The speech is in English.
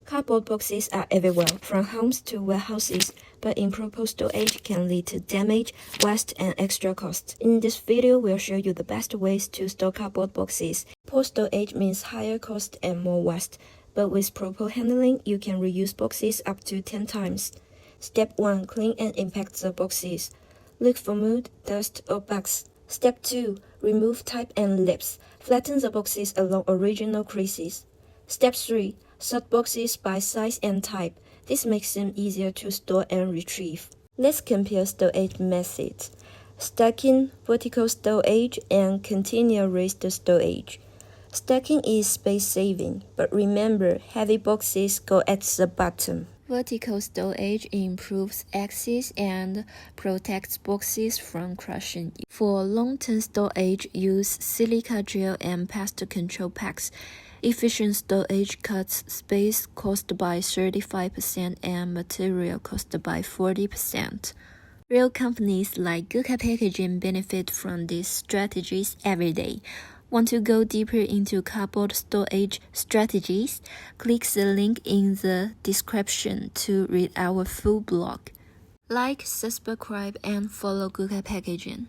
Cardboard boxes are everywhere, from homes to warehouses, but improper storage can lead to damage, waste, and extra cost. In this video, we'll show you the best ways to store cardboard boxes. Poor storage means higher cost and more waste, but with proper handling, you can reuse boxes up to 10 times. Step 1. Clean and impact the boxes. Look for mold, dust, or bugs. Step 2. Remove type and lips. Flatten the boxes along original creases. Step 3. Sort boxes by size and type. This makes them easier to store and retrieve. Let's compare storage methods: stacking, vertical storage, and containerized storage. Stacking is space-saving, but remember, heavy boxes go at the bottom. Vertical storage improves access and protects boxes from crushing. For long-term storage, use silica gel and pest control packs. Efficient storage cuts space cost by 35% and material cost by 40%. Real companies like Packaging benefit from these strategies every day. Want to go deeper into cardboard storage strategies? Click the link in the description to read our full blog. Like, subscribe, and follow Packaging.